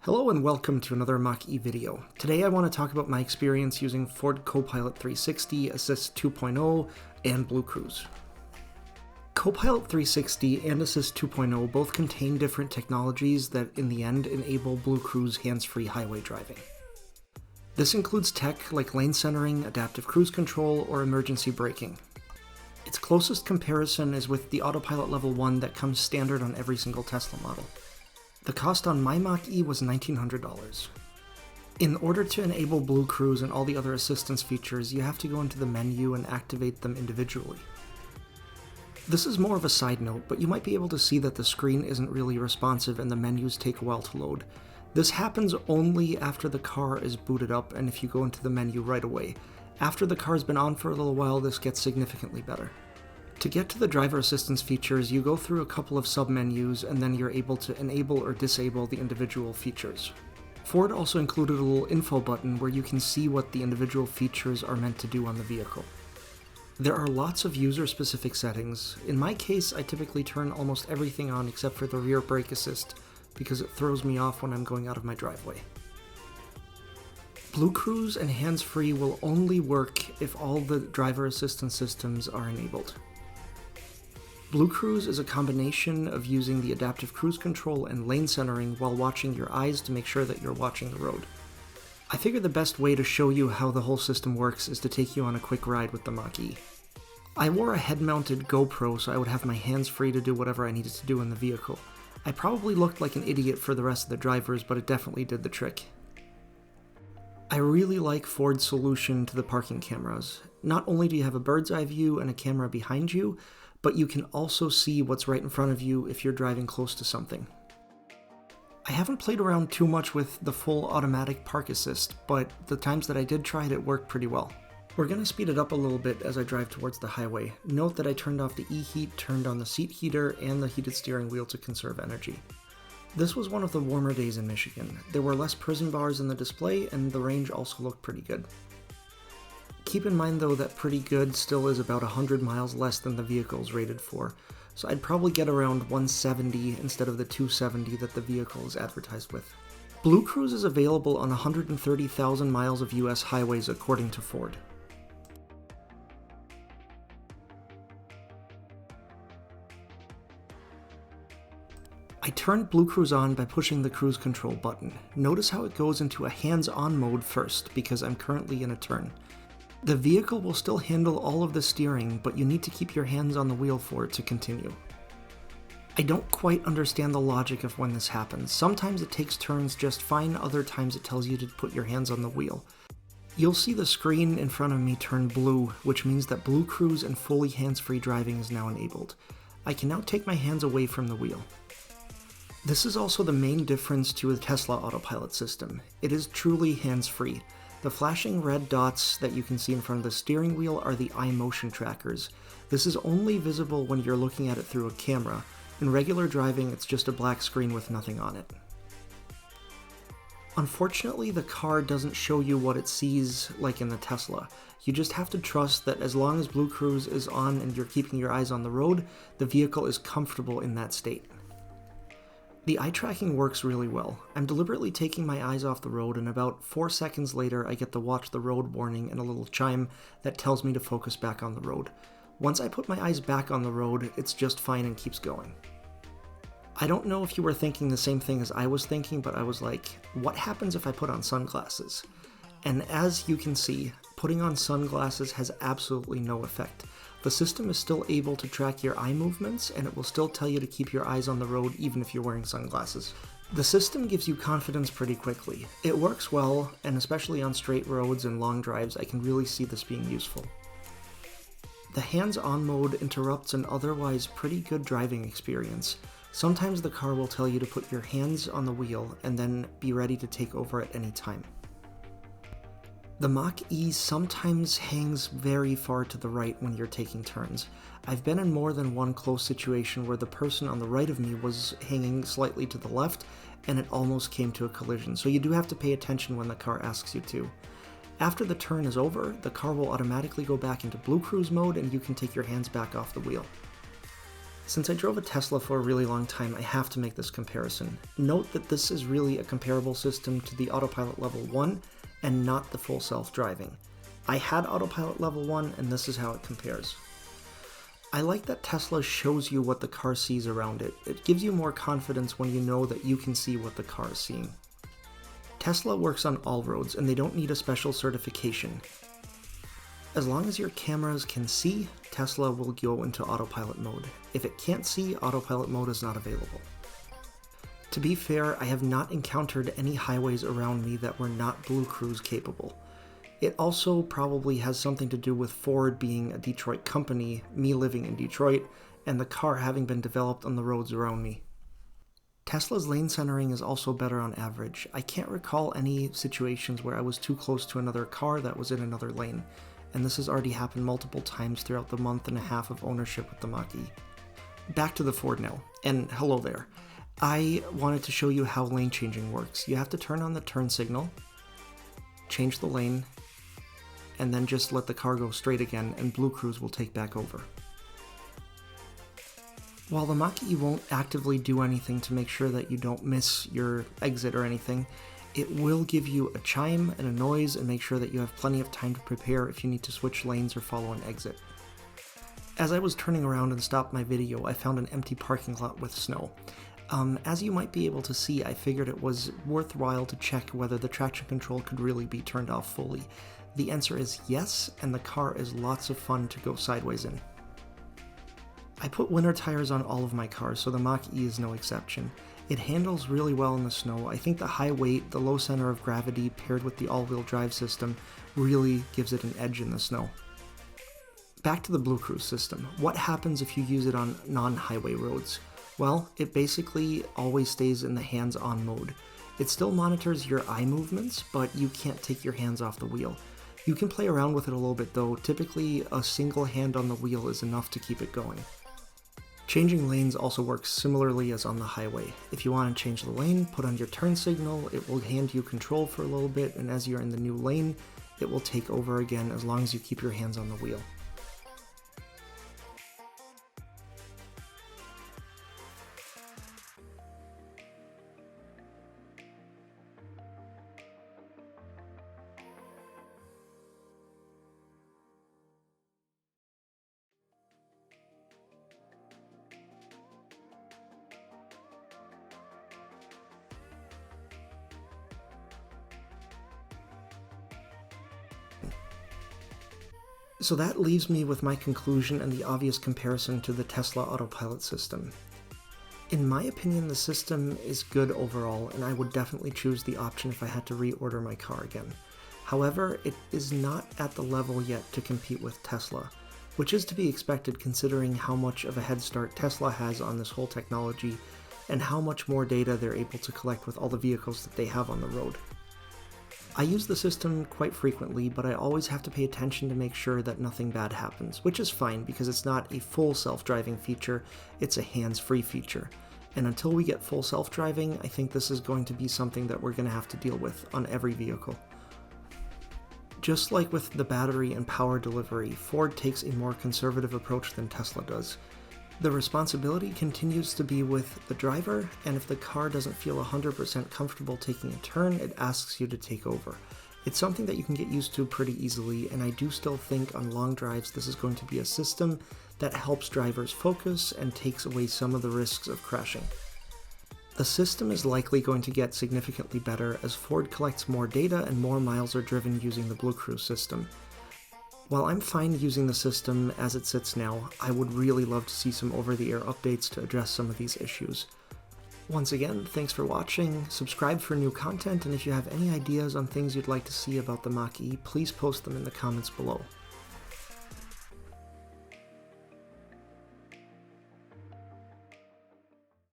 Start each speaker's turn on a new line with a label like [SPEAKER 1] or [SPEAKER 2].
[SPEAKER 1] Hello and welcome to another Mach-E video. Today I want to talk about my experience using Ford Co-Pilot 360, Assist 2.0, and BlueCruise. Co-Pilot 360 and Assist 2.0 both contain different technologies that in the end enable BlueCruise hands-free highway driving. This includes tech like lane centering, adaptive cruise control, or emergency braking. Its closest comparison is with the Autopilot Level 1 that comes standard on every single Tesla model. The cost on my Mach-E was $1,900. In order to enable BlueCruise and all the other assistance features, you have to go into the menu and activate them individually. This is more of a side note, but you might be able to see that the screen isn't really responsive and the menus take a while to load. This happens only after the car is booted up and if you go into the menu right away. After the car's been on for a little while, this gets significantly better. To get to the driver assistance features, you go through a couple of sub-menus and then you're able to enable or disable the individual features. Ford also included a little info button where you can see what the individual features are meant to do on the vehicle. There are lots of user-specific settings. In my case, I typically turn almost everything on except for the rear brake assist because it throws me off when I'm going out of my driveway. BlueCruise and hands-free will only work if all the driver assistance systems are enabled. BlueCruise is a combination of using the adaptive cruise control and lane centering while watching your eyes to make sure that you're watching the road. I figured the best way to show you how the whole system works is to take you on a quick ride with the Mach-E. I wore a head-mounted GoPro so I would have my hands free to do whatever I needed to do in the vehicle. I probably looked like an idiot for the rest of the drivers, but it definitely did the trick. I really like Ford's solution to the parking cameras. Not only do you have a bird's eye view and a camera behind you, but you can also see what's right in front of you if you're driving close to something. I haven't played around too much with the full automatic park assist, but the times that I did try it, it worked pretty well. We're going to speed it up a little bit as I drive towards the highway. Note that I turned off the e-heat, turned on the seat heater, and the heated steering wheel to conserve energy. This was one of the warmer days in Michigan. There were less prison bars in the display, and the range also looked pretty good. Keep in mind though that pretty good still is about 100 miles less than the vehicle's rated for, so I'd probably get around 170 instead of the 270 that the vehicle is advertised with. BlueCruise is available on 130,000 miles of US highways according to Ford. I turned BlueCruise on by pushing the cruise control button. Notice how it goes into a hands-on mode first because I'm currently in a turn. The vehicle will still handle all of the steering, but you need to keep your hands on the wheel for it to continue. I don't quite understand the logic of when this happens. Sometimes it takes turns just fine, other times it tells you to put your hands on the wheel. You'll see the screen in front of me turn blue, which means that BlueCruise and fully hands-free driving is now enabled. I can now take my hands away from the wheel. This is also the main difference to a Tesla Autopilot system. It is truly hands-free. The flashing red dots that you can see in front of the steering wheel are the eye motion trackers. This is only visible when you're looking at it through a camera. In regular driving, it's just a black screen with nothing on it. Unfortunately, the car doesn't show you what it sees like in the Tesla. You just have to trust that as long as BlueCruise is on and you're keeping your eyes on the road, the vehicle is comfortable in that state. The eye tracking works really well. I'm deliberately taking my eyes off the road and about 4 seconds later I get the watch the road warning and a little chime that tells me to focus back on the road. Once I put my eyes back on the road, it's just fine and keeps going. I don't know if you were thinking the same thing as I was thinking, but I was like, what happens if I put on sunglasses? And as you can see, putting on sunglasses has absolutely no effect. The system is still able to track your eye movements, and it will still tell you to keep your eyes on the road even if you're wearing sunglasses. The system gives you confidence pretty quickly. It works well, and especially on straight roads and long drives, I can really see this being useful. The hands-on mode interrupts an otherwise pretty good driving experience. Sometimes the car will tell you to put your hands on the wheel and then be ready to take over at any time. The Mach-E sometimes hangs very far to the right when you're taking turns. I've been in more than one close situation where the person on the right of me was hanging slightly to the left and it almost came to a collision, so you do have to pay attention when the car asks you to. After the turn is over, the car will automatically go back into BlueCruise mode and you can take your hands back off the wheel. Since I drove a Tesla for a really long time, I have to make this comparison. Note that this is really a comparable system to the Autopilot Level 1 and not the full self-driving. I had Autopilot Level 1 and this is how it compares. I like that Tesla shows you what the car sees around it. It gives you more confidence when you know that you can see what the car is seeing. Tesla works on all roads and they don't need a special certification. As long as your cameras can see, Tesla will go into autopilot mode. If it can't see, autopilot mode is not available. To be fair, I have not encountered any highways around me that were not BlueCruise capable. It also probably has something to do with Ford being a Detroit company, me living in Detroit, and the car having been developed on the roads around me. Tesla's lane centering is also better on average. I can't recall any situations where I was too close to another car that was in another lane, and this has already happened multiple times throughout the month and a half of ownership with the Mach-E. Back to the Ford now, and hello there. I wanted to show you how lane changing works. You have to turn on the turn signal, change the lane, and then just let the car go straight again, and BlueCruise will take back over. While the Mach-E won't actively do anything to make sure that you don't miss your exit or anything, it will give you a chime and a noise and make sure that you have plenty of time to prepare if you need to switch lanes or follow an exit. As I was turning around and stopped my video, I found an empty parking lot with snow. As you might be able to see, I figured it was worthwhile to check whether the traction control could really be turned off fully. The answer is yes, and the car is lots of fun to go sideways in. I put winter tires on all of my cars, so the Mach-E is no exception. It handles really well in the snow. I think the high weight, the low center of gravity paired with the all-wheel drive system really gives it an edge in the snow. Back to the BlueCruise system. What happens if you use it on non-highway roads? Well, it basically always stays in the hands-on mode. It still monitors your eye movements, but you can't take your hands off the wheel. You can play around with it a little bit though. Typically, a single hand on the wheel is enough to keep it going. Changing lanes also works similarly as on the highway. If you want to change the lane, put on your turn signal, it will hand you control for a little bit, and as you're in the new lane, it will take over again as long as you keep your hands on the wheel. So that leaves me with my conclusion and the obvious comparison to the Tesla Autopilot system. In my opinion, the system is good overall, and I would definitely choose the option if I had to reorder my car again. However, it is not at the level yet to compete with Tesla, which is to be expected considering how much of a head start Tesla has on this whole technology and how much more data they're able to collect with all the vehicles that they have on the road. I use the system quite frequently, but I always have to pay attention to make sure that nothing bad happens, which is fine because it's not a full self-driving feature, it's a hands-free feature. And until we get full self-driving, I think this is going to be something that we're going to have to deal with on every vehicle. Just like with the battery and power delivery, Ford takes a more conservative approach than Tesla does. The responsibility continues to be with the driver, and if the car doesn't feel 100% comfortable taking a turn, it asks you to take over. It's something that you can get used to pretty easily, and I do still think on long drives this is going to be a system that helps drivers focus and takes away some of the risks of crashing. The system is likely going to get significantly better as Ford collects more data and more miles are driven using the BlueCruise system. While I'm fine using the system as it sits now, I would really love to see some over-the-air updates to address some of these issues. Once again, thanks for watching, subscribe for new content, and if you have any ideas on things you'd like to see about the Mach-E, please post them in the comments below.